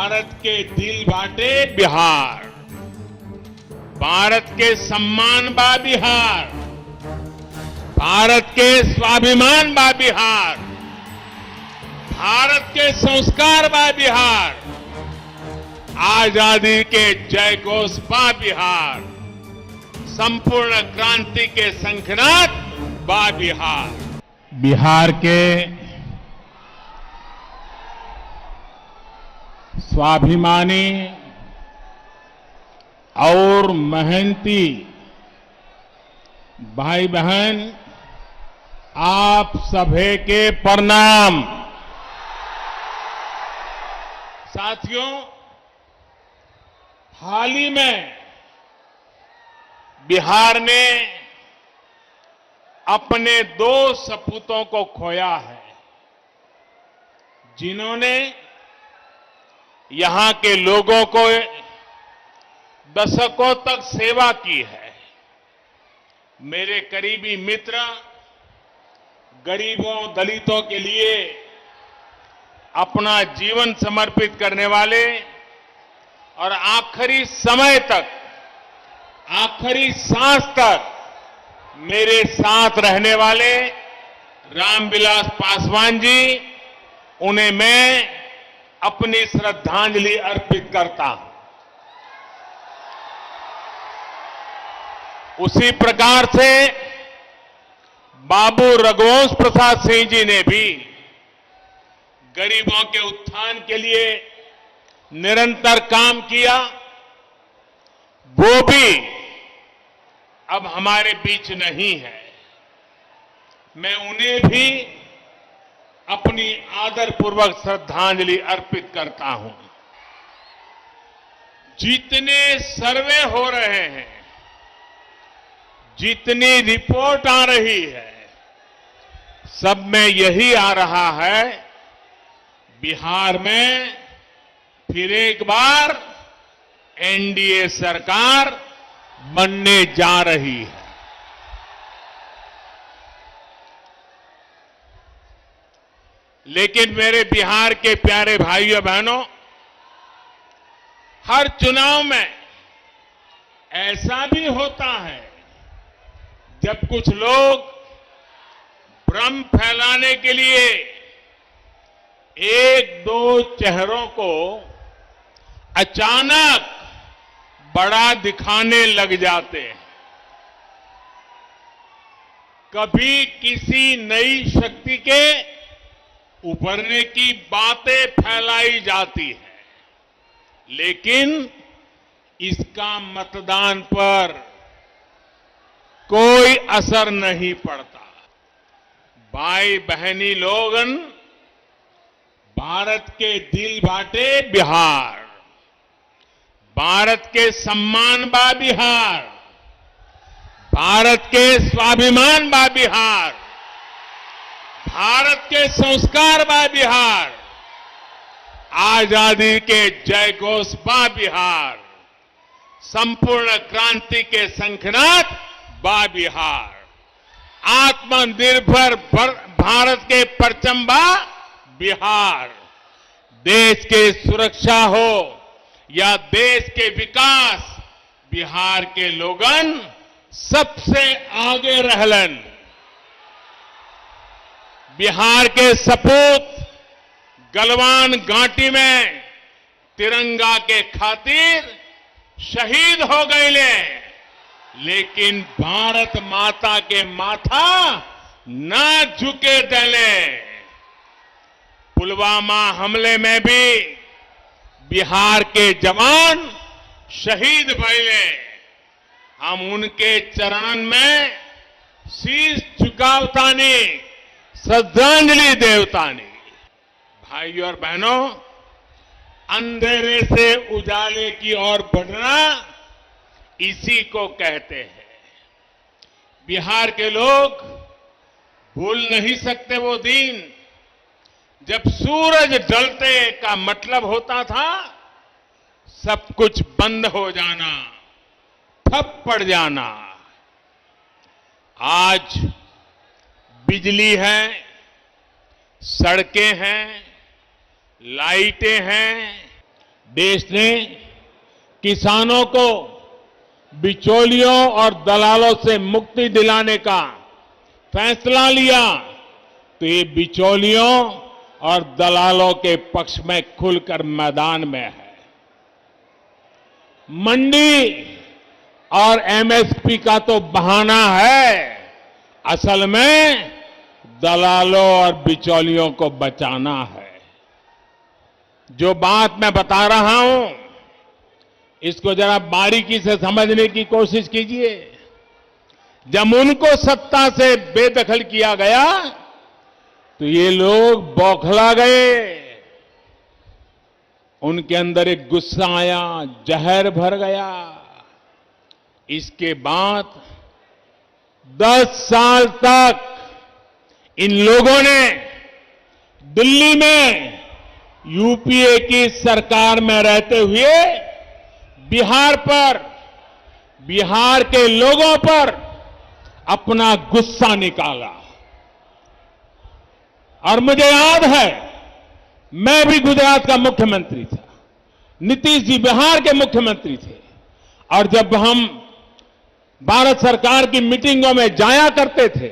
भारत के दिल बाटे बिहार, भारत के सम्मान बा बिहार, भारत के स्वाभिमान बा बिहार, भारत के संस्कार बा बिहार, आजादी के जय घोष बा बिहार, संपूर्ण क्रांति के शंखनाद बा बिहार। बिहार के स्वाभिमानी और मेहनती भाई बहन, आप सभी के प्रणाम। साथियों, हाल ही में बिहार ने अपने 2 सपूतों को खोया है, जिन्होंने यहां के लोगों को दशकों तक सेवा की है। मेरे करीबी मित्र, गरीबों दलितों के लिए अपना जीवन समर्पित करने वाले और आखिरी समय तक, आखिरी सांस तक मेरे साथ रहने वाले रामविलास पासवान जी, उन्हें मैं अपनी श्रद्धांजलि अर्पित करता हूं। उसी प्रकार से बाबू रघुवंश प्रसाद सिंह जी ने भी गरीबों के उत्थान के लिए निरंतर काम किया। वो भी अब हमारे बीच नहीं है। मैं उन्हें भी अपनी आदरपूर्वक श्रद्धांजलि अर्पित करता हूं। जितने सर्वे हो रहे हैं, जितनी रिपोर्ट आ रही है, सब में यही आ रहा है, बिहार में फिर एक बार एनडीए सरकार बनने जा रही है। लेकिन मेरे बिहार के प्यारे भाइयों बहनों, हर चुनाव में ऐसा भी होता है जब कुछ लोग भ्रम फैलाने के लिए 1-2 चेहरों को अचानक बड़ा दिखाने लग जाते हैं। कभी किसी नई शक्ति के उभरने की बातें फैलाई जाती है, लेकिन इसका मतदान पर कोई असर नहीं पड़ता। भाई बहनी लोगन, भारत के दिल बाटे बिहार, भारत के सम्मान बा बिहार, भारत के स्वाभिमान बा बिहार, भारत के संस्कार बा बिहार, आजादी के जय घोष बा बिहार, संपूर्ण क्रांति के शंखनाद बा बिहार, आत्मनिर्भर भारत के परचम बा बिहार। देश की सुरक्षा हो या देश के विकास, बिहार के लोगन सबसे आगे रहलन। बिहार के सपूत गलवान घाटी में तिरंगा के खातिर शहीद हो गए, लेकिन भारत माता के माथा ना झुके दले। पुलवामा हमले में भी बिहार के जवान शहीद भइले। हम उनके चरणन में शीश झुकावतानी, श्रद्धांजलि देवतानी। भाइयों और बहनों, अंधेरे से उजाले की ओर बढ़ना इसी को कहते हैं। बिहार के लोग भूल नहीं सकते वो दिन जब सूरज ढलते का मतलब होता था सब कुछ बंद हो जाना, ठप पड़ जाना। आज बिजली है, सड़कें हैं, लाइटें हैं, देश ने किसानों को बिचौलियों और दलालों से मुक्ति दिलाने का फैसला लिया तो ये बिचौलियों और दलालों के पक्ष में खुलकर मैदान में है। मंडी और एमएसपी का तो बहाना है, असल में दलालों और बिचौलियों को बचाना है। जो बात मैं बता रहा हूं, इसको जरा बारीकी से समझने की कोशिश कीजिए। जब उनको सत्ता से बेदखल किया गया तो ये लोग बौखला गए, उनके अंदर एक गुस्सा आया, जहर भर गया। इसके बाद 10 साल तक इन लोगों ने दिल्ली में यूपीए की सरकार में रहते हुए बिहार के लोगों पर अपना गुस्सा निकाला। और मुझे याद है, मैं भी गुजरात का मुख्यमंत्री था, नीतीश जी बिहार के मुख्यमंत्री थे, और जब हम भारत सरकार की मीटिंगों में जाया करते थे,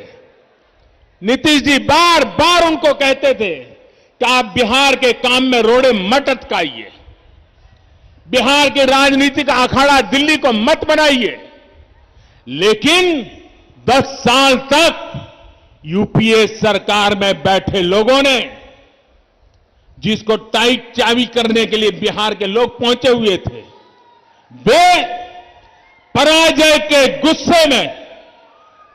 नीतीश जी बार बार उनको कहते थे कि आप बिहार के काम में रोड़े मत अटकाइए, बिहार की राजनीति का अखाड़ा दिल्ली को मत बनाइए। लेकिन 10 साल तक यूपीए सरकार में बैठे लोगों ने, जिसको टाइट चाबी करने के लिए बिहार के लोग पहुंचे हुए थे, वे पराजय के गुस्से में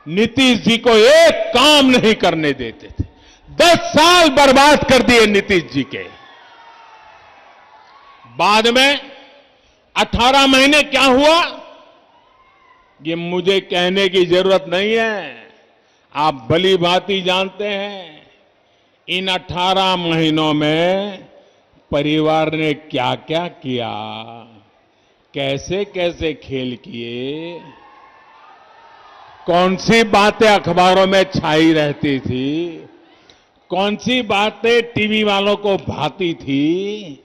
नीतीश जी को एक काम नहीं करने देते थे। 10 साल बर्बाद कर दिए नीतीश जी के। बाद में 18 महीने क्या हुआ, ये मुझे कहने की जरूरत नहीं है, आप भली भांति जानते हैं। इन 18 महीनों में परिवार ने क्या क्या किया, कैसे कैसे खेल किए, कौन सी बातें अखबारों में छाई रहती थी, कौन सी बातें टीवी वालों को भाती थी,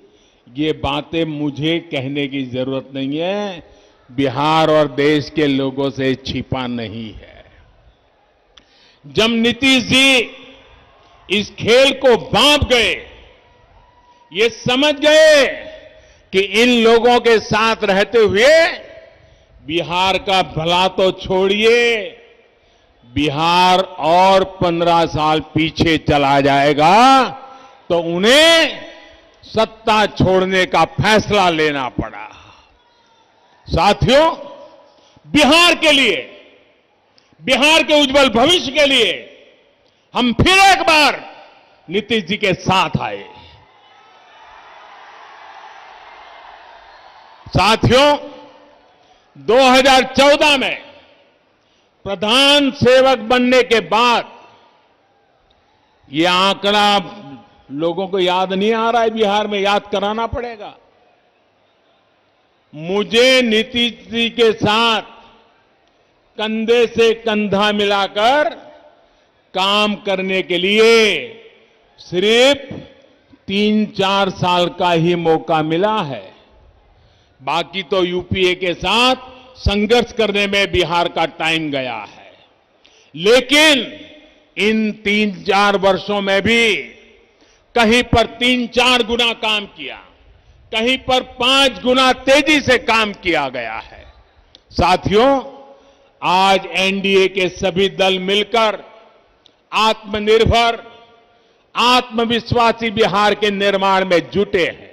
ये बातें मुझे कहने की जरूरत नहीं है, बिहार और देश के लोगों से छिपा नहीं है। जब नीतीश जी इस खेल को भांप गए, ये समझ गए कि इन लोगों के साथ रहते हुए बिहार का भला तो छोड़िए, बिहार और 15 साल पीछे चला जाएगा, तो उन्हें सत्ता छोड़ने का फैसला लेना पड़ा। साथियों, बिहार के लिए, बिहार के उज्जवल भविष्य के लिए हम फिर एक बार नीतीश जी के साथ आए। साथियों, 2014 में प्रधान सेवक बनने के बाद, यह आंकड़ा लोगों को याद नहीं आ रहा है, बिहार में याद कराना पड़ेगा। मुझे नीतीश जी के साथ कंधे से कंधा मिलाकर काम करने के लिए सिर्फ 3-4 साल का ही मौका मिला है। बाकी तो यूपीए के साथ संघर्ष करने में बिहार का टाइम गया है। लेकिन इन 3-4 वर्षों में भी कहीं पर 3-4 गुना काम किया, कहीं पर 5 गुना तेजी से काम किया गया है। साथियों, आज एनडीए के सभी दल मिलकर आत्मनिर्भर, आत्मविश्वासी बिहार के निर्माण में जुटे हैं।